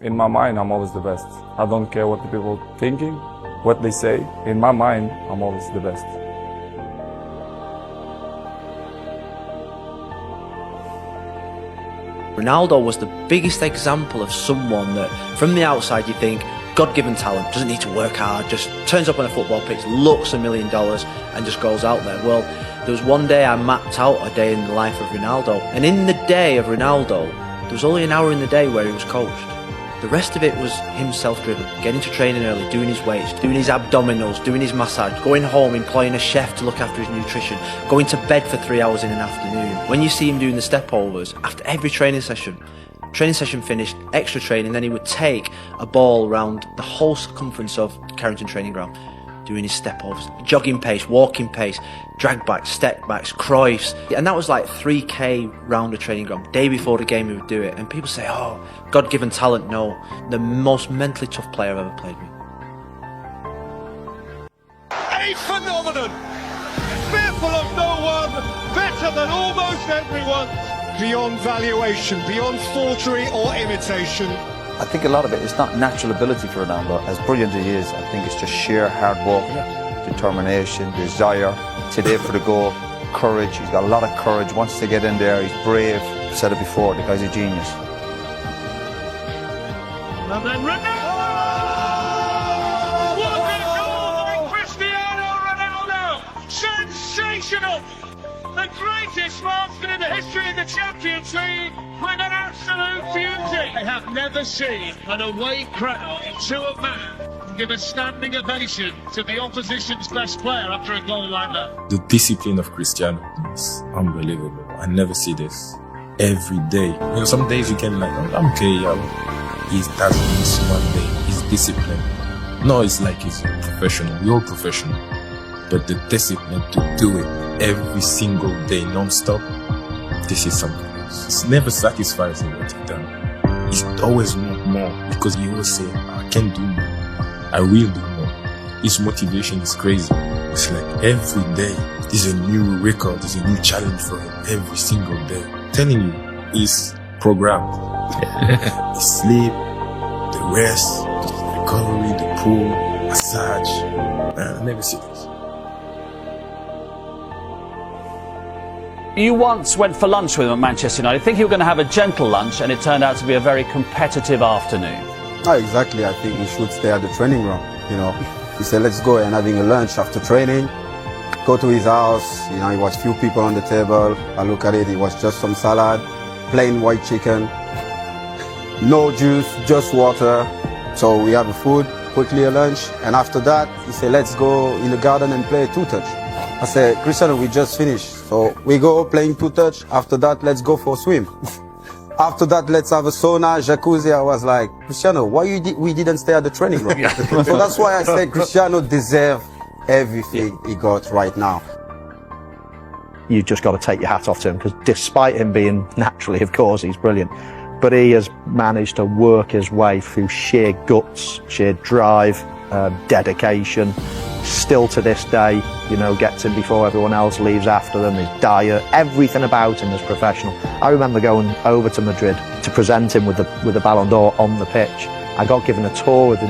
In my mind, I'm always the best. I don't care what the people are thinking, what they say. In my mind, I'm always the best. Ronaldo was the biggest example of someone that, from the outside, you think, God-given talent, doesn't need to work hard, just turns up on a football pitch, looks $1 million and just goes out there. Well, there was one day I mapped out a day in the life of Ronaldo, and in the day of Ronaldo, there was only an hour in the day where he was coached. The rest of it was him self-driven, getting to training early, doing his weights, doing his abdominals, doing his massage, going home, employing a chef to look after his nutrition, going to bed for 3 hours in an afternoon. When you see him doing the step-overs, after every training session finished, extra training, then he would take a ball around the whole circumference of Carrington Training Ground, doing his step-overs, jogging pace, walking pace, drag backs, step backs, Cruyffs, and that was like 3k round a training ground. Day before the game he would do it, and people say, oh, God-given talent. No, the most mentally tough player I've ever played with. A phenomenon! Fearful of no one, better than almost everyone. Beyond valuation, beyond forgery or imitation. I think a lot of it is not natural ability for Ronaldo. As brilliant as he is, I think it's just sheer hard work, determination, desire, today for the goal, courage. He's got a lot of courage, wants to get in there, he's brave. I've said it before, the guy's a genius. And then Ronaldo! What a goal by Cristiano Ronaldo! Sensational! The greatest marksman in the history of the Champions League with an absolute beauty. I have never seen an away crowd to a man give a standing ovation to the opposition's best player after a goal like that. The discipline of Cristiano is unbelievable. I never see this every day. You know, some days you can like, I'm okay, he doesn't miss one day. He's disciplined. No, it's like he's professional. We're all professional. But the discipline to do it every single day, non-stop, this is something else. He's never satisfied with what he's done. He's always want more, because he always say, I can do more. I will do more. His motivation is crazy. It's like every day is a new record, is a new challenge for him every single day. I'm telling you, he's programmed. The sleep, the rest, the recovery, the pool, massage. Man, I never see this. You once went for lunch with him at Manchester United. I think you were going to have a gentle lunch, and it turned out to be a very competitive afternoon. Oh, exactly. I think we should stay at the training ground. You know, he said, let's go and having a lunch after training. Go to his house. You know, he was few people on the table. I look at it. It was just some salad, plain white chicken, no juice, just water. So we have a food, quickly a lunch, and after that, he said, let's go in the garden and play two-touch. I said, Cristiano, we just finished. So we go playing two-touch. After that, let's go for a swim. After that, let's have a sauna, jacuzzi. I was like, Cristiano, why we didn't stay at the training room? So that's why I said Cristiano deserves everything he got right now. You've just got to take your hat off to him, because despite him being naturally, of course, he's brilliant, but he has managed to work his way through sheer guts, sheer drive, dedication. Still to this day, you know, gets in before everyone else, leaves after them, his diet, everything about him is professional. I remember going over to Madrid to present him with the Ballon d'Or on the pitch. I got given a tour of the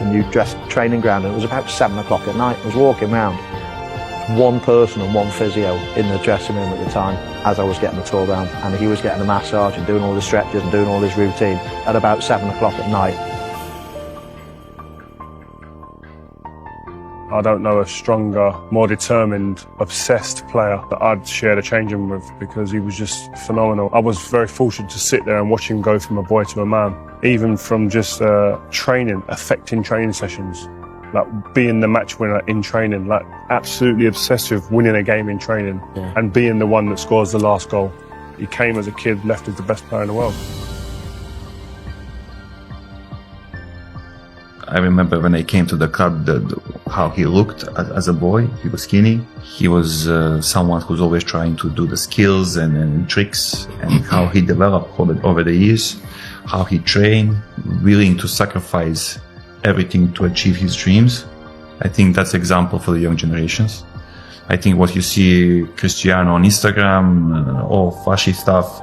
new dress training ground, and it was about 7 o'clock at night. I was walking around, one person and one physio in the dressing room at the time as I was getting the tour round, and he was getting a massage and doing all the stretches and doing all his routine at about 7 o'clock at night. I don't know a stronger, more determined, obsessed player that I'd share the changing room with, because he was just phenomenal. I was very fortunate to sit there and watch him go from a boy to a man, even from just training, affecting training sessions, like being the match winner in training, like absolutely obsessed with winning a game in training, and being the one that scores the last goal. He came as a kid, left as the best player in the world. I remember when I came to the club, how he looked as a boy. He was skinny. He was someone who's always trying to do the skills and tricks, and how he developed over the years, how he trained, willing to sacrifice everything to achieve his dreams. I think that's an example for the young generations. I think what you see Cristiano on Instagram, all flashy stuff,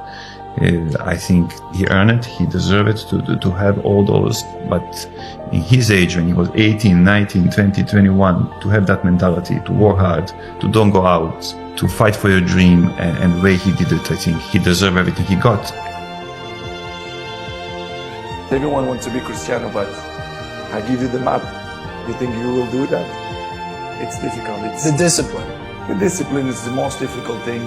I think he earned it. He deserved it to have all those. But in his age, when he was 18, 19, 20, 21, to have that mentality, to work hard, to don't go out, to fight for your dream, and the way he did it, I think he deserved everything he got. Everyone wants to be Cristiano, but I give you the map. You think you will do that? It's difficult. It's the discipline. The discipline is the most difficult thing,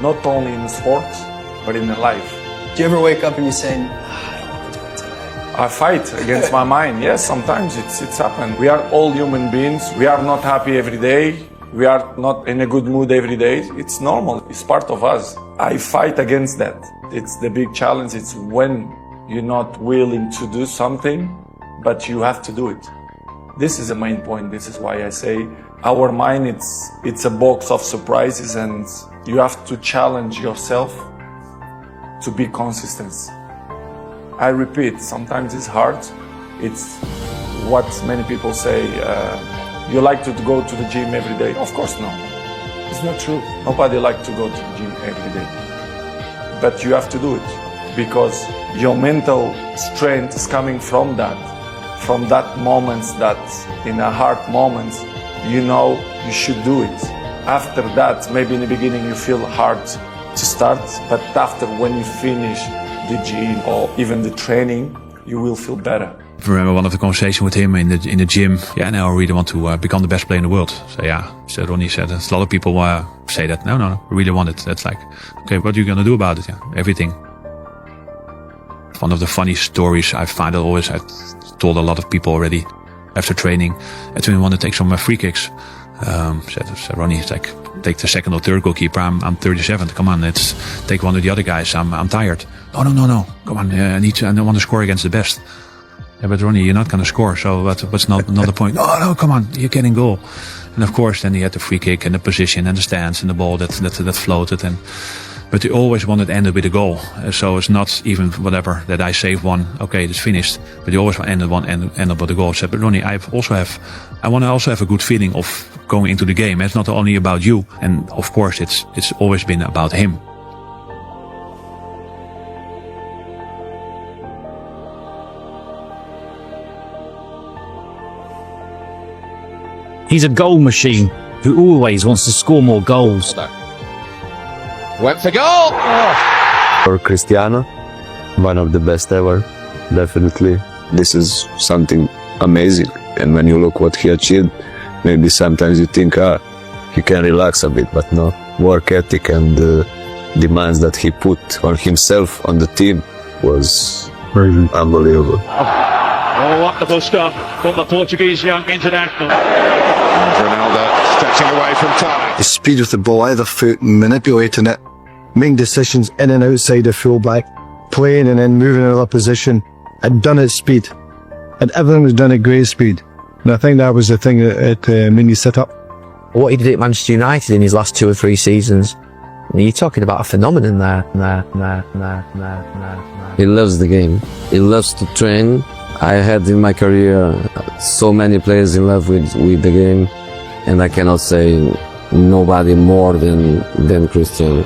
not only in sports, but in life. Do you ever wake up and you're saying, I don't want to do it today? I fight against my mind. Yes, sometimes it's happened. We are all human beings. We are not happy every day. We are not in a good mood every day. It's normal. It's part of us. I fight against that. It's the big challenge. It's when you're not willing to do something, but you have to do it. This is the main point. This is why I say our mind, it's a box of surprises, and you have to challenge yourself to be consistent. I repeat, sometimes it's hard. It's what many people say, you like to go to the gym every day. Of course no. It's not true. Nobody likes to go to the gym every day. But you have to do it because your mental strength is coming from that moments that in a hard moments, you know you should do it. After that, maybe in the beginning you feel hard to start, but after when you finish the gym or even the training, you will feel better. I remember one of the conversations with him in the gym. Yeah, now I really want to become the best player in the world. So yeah, so Ronnie said, a lot of people say that. No, I really want it. That's like, okay, what are you going to do about it? Yeah, everything. One of the funny stories I find always, I've told a lot of people already after training, and when we want to take some free kicks, said Ronnie, it's like, take the second or third goalkeeper. I'm 37th. Come on, let's take one of the other guys. I'm tired. No. Come on, I want to score against the best. Yeah, but Ronnie, you're not going to score. So what's not the point? No, come on, you're getting goal. And of course, then he had the free kick and the position and the stance and the ball that floated. But he always wanted to end it with a goal. So it's not even whatever that I save one. Okay, it's finished. But he always want to end up with a goal. I said, but Ronnie, I want to also have a good feeling of going into the game. It's not only about you. And of course, it's always been about him. He's a goal machine who always wants to score more goals. Went for goal! For Cristiano, one of the best ever, definitely. This is something amazing. And when you look what he achieved, maybe sometimes you think, he can relax a bit, but no. Work ethic and demands that he put on himself, on the team, was unbelievable. Oh, wonderful stuff from the Portuguese young international. Ronaldo stretching away from time. The speed with the ball, either foot, manipulating it, making decisions in and outside the fullback, playing and then moving in another position, and done at speed. And everything was done at great speed. And I think that was the thing that made me sit up. What he did at Manchester United in his last 2 or 3 seasons, you're talking about a phenomenon there. He loves the game. He loves to train. I had in my career so many players in love with the game, and I cannot say nobody more than Cristiano.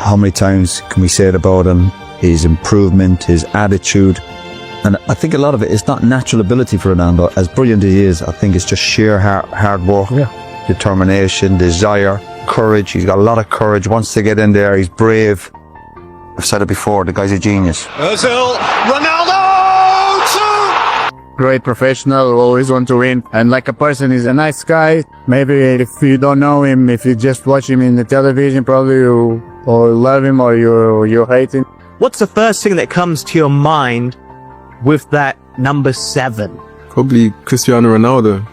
How many times can we say it about him? His improvement, his attitude. And I think a lot of it is not natural ability for Ronaldo. As brilliant as he is, I think it's just sheer hard work, determination, desire, courage. He's got a lot of courage, wants to get in there, he's brave. I've said it before, the guy's a genius. Ozil, Ronaldo! Great professional, always want to win. And like a person, he's a nice guy. Maybe if you don't know him, if you just watch him in the television, probably you or love him or you hate him. What's the first thing that comes to your mind with that number 7? Probably Cristiano Ronaldo.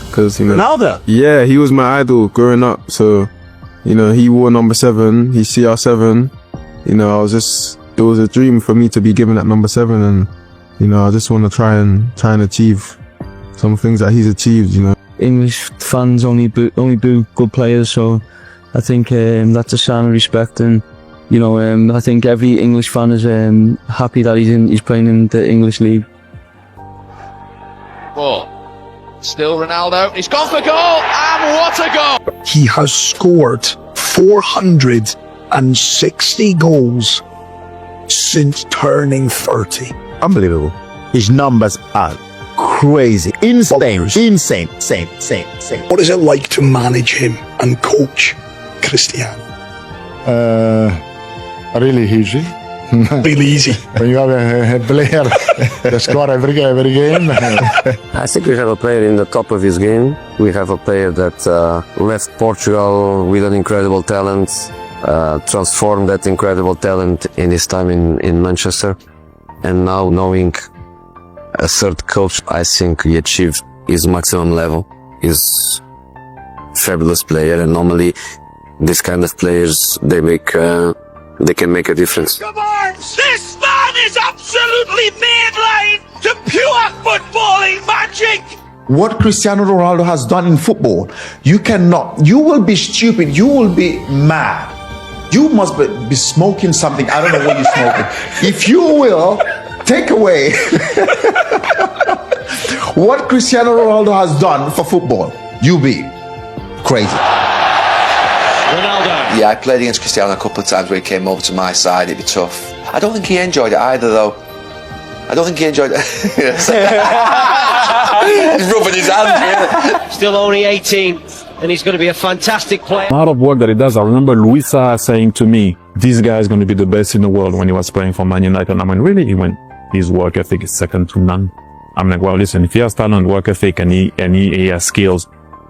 Because, Ronaldo? Yeah, he was my idol growing up. So, he wore number 7, he's CR7. It was a dream for me to be given that number 7, and I just want to try and achieve some things that he's achieved. English fans only boo good players, so I think that's a sign of respect, and I think every English fan is happy that he's playing in the English league. 4, Still Ronaldo. He's gone for goal, and what a goal! He has scored 460 goals since turning 30. Unbelievable. His numbers are crazy. Insane. Insane. What is it like to manage him and coach Cristiano? Really easy. Really easy. When you have a player that score every game. I think we have a player in the top of his game. We have a player that left Portugal with an incredible talent, transformed that incredible talent in his time in Manchester. And now knowing a third coach, I think he achieved his maximum level. He's a fabulous player, and normally these kind of players, they can make a difference. Come on! This man is absolutely mainline to pure footballing magic! What Cristiano Ronaldo has done in football, you will be stupid, you will be mad. You must be smoking something, I don't know what you're smoking. If you will take away what Cristiano Ronaldo has done for football, you'll be crazy. Yeah, I played against Cristiano a couple of times where he came over to my side. It'd be tough. I don't think he enjoyed it either, though. I don't think he enjoyed it. He's rubbing his hands, really. Still only 18, and he's going to be a fantastic player. A lot of work that he does. I remember Luisa saying to me, this guy is going to be the best in the world when he was playing for Man United. And I mean, really? He went, his work ethic is second to none. I'm like, well, listen, if he has talent, work ethic, and he has skills,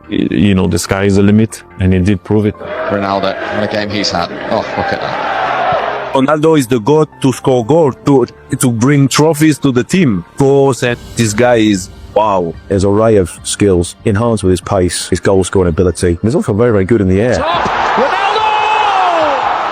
you know, the sky is the limit, and he did prove it. Ronaldo, what a game he's had. Oh, look at that. Ronaldo is the god to score goals, to bring trophies to the team. Goals, and this guy is wow. There's an array of skills, enhanced with his pace, his goal scoring ability. He's also very, very good in the air.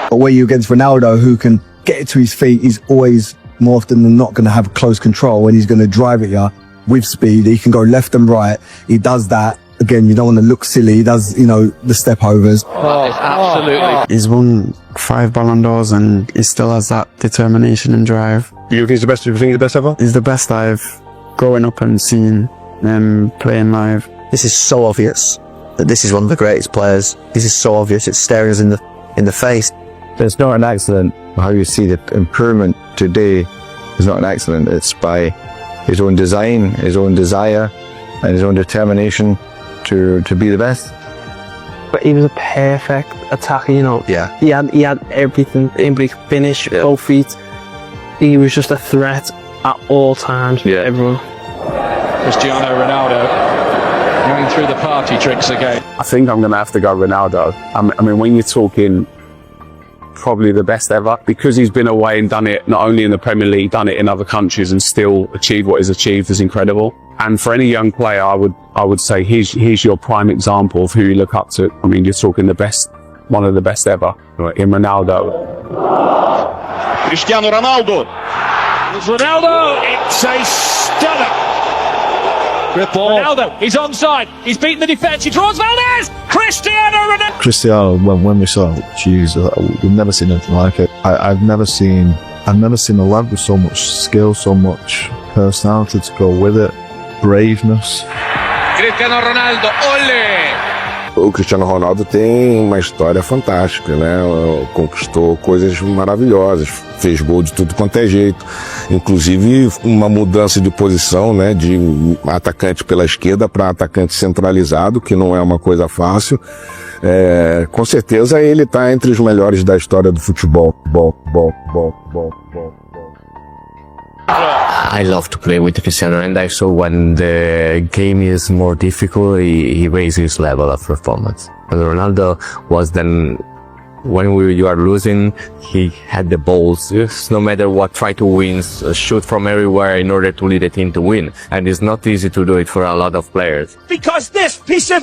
But where you against Ronaldo, who can get it to his feet, he's always more often than not going to have close control, and he's going to drive at you with speed. He can go left and right. He does that. Again, you don't want to look silly. He does, you know, the step overs. Absolutely. He's won 5 Ballon d'Ors and he still has that determination and drive. You think he's the best? You think he's the best ever? He's the best I've growing up and seen him playing live. This is so obvious that this is one of the greatest players. This is so obvious. It's staring us in the face. It's not an accident. How you see the improvement today is not an accident. It's by his own design, his own desire, and his own determination to be the best. But he was a perfect attacker, you know. Yeah. He had everything. He could finish, both feet. He was just a threat at all times for everyone. Cristiano Ronaldo going through the party tricks again. I think I'm going to have to go Ronaldo. I mean, when you're talking probably the best ever, because he's been away and done it not only in the Premier League, done it in other countries and still achieved what he's achieved is incredible. And for any young player, I would say here's your prime example of who you look up to. I mean, you're talking the best, one of the best ever in Ronaldo. Cristiano Ronaldo. It's Ronaldo. It's a stunner. Good ball. Ronaldo, he's onside. He's beaten the defence. He draws Valdez. Cristiano Ronaldo. Cristiano, when we saw it, geez, we've never seen anything like it. I've never seen a lad with so much skill, so much personality to go with it, braveness. Cristiano Ronaldo, olé! O Cristiano Ronaldo tem uma história fantástica, né? Conquistou coisas maravilhosas, fez gol de tudo quanto é jeito, inclusive uma mudança de posição, né? De atacante pela esquerda para atacante centralizado, que não é uma coisa fácil. Com certeza ele está entre os melhores da história do futebol. I love to play with Cristiano, and I saw when the game is more difficult, he raises his level of performance. And Ronaldo was then, when you are losing, he had the balls, no matter what, try to win, shoot from everywhere in order to lead the team to win. And it's not easy to do it for a lot of players. Because this piece of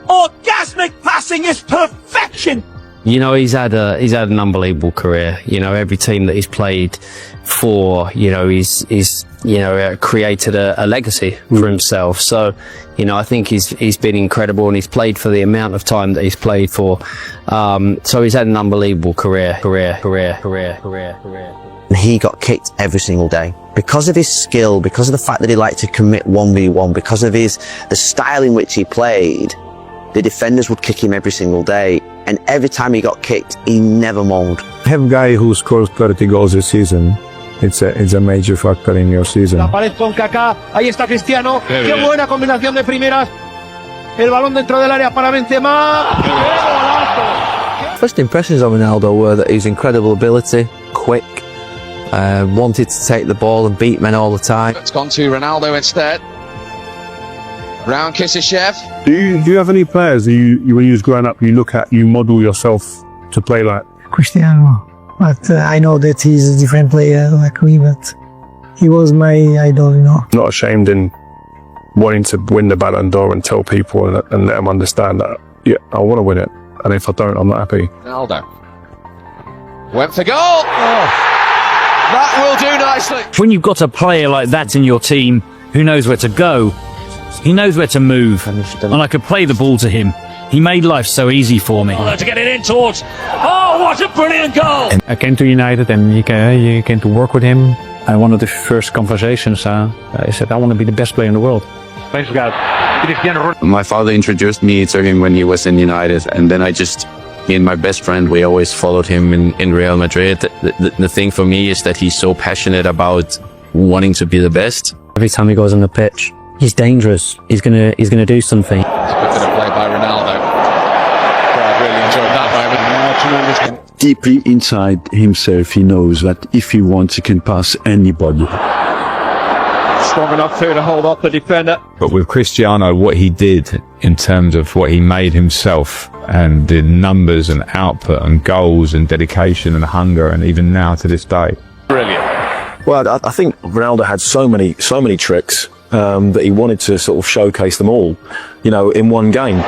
orgasmic passing is perfection. You know, he's had an unbelievable career. You know, every team that he's played for, you know, he's created a legacy for himself. So, you know, I think he's been incredible, and he's played for the amount of time that he's played for. So he's had an unbelievable career. He got kicked every single day because of his skill, because of the fact that he liked to commit 1v1, because of the style in which he played. The defenders would kick him every single day, and every time he got kicked, he never moaned. Have a guy who scores 30 goals a season. It's a major factor in your season. La pared con Kaká, ahí está Cristiano. Qué buena combinación de primeras. El balón dentro del área para Benzema. ¡Qué golazo! First impressions of Ronaldo were that he's incredible ability, quick, wanted to take the ball and beat men all the time. It's gone to Ronaldo instead. Round Kisishev. Do you have any players that you when you was growing up, you model yourself to play like? Cristiano, but I know that he's a different player like me, but he was my idol, you know. Not ashamed in wanting to win the Ballon d'Or and tell people and let them understand that, yeah, I want to win it, and if I don't, I'm not happy. Ronaldo went for goal. Oh, that will do nicely. When you've got a player like that in your team who knows where to go, he knows where to move, and I could play the ball to him. He made life so easy for me. To get it in towards. Oh, what a brilliant goal! I came to United, and you came to work with him. And one of the first conversations, I said, I want to be the best player in the world. My father introduced me to him when he was in United, and then me and my best friend, we always followed him in Real Madrid. The thing for me is that he's so passionate about wanting to be the best. Every time he goes on the pitch, he's dangerous. He's gonna do something. It's a bit of play by Ronaldo. I really enjoyed that moment. Deeply inside himself, he knows that if he wants, he can pass anybody. Strong enough to hold off the defender. But with Cristiano, what he did in terms of what he made himself, and the numbers and output and goals and dedication and hunger, and even now to this day. Brilliant. Well, I think Ronaldo had so many tricks that he wanted to sort of showcase them all, you know, in one game.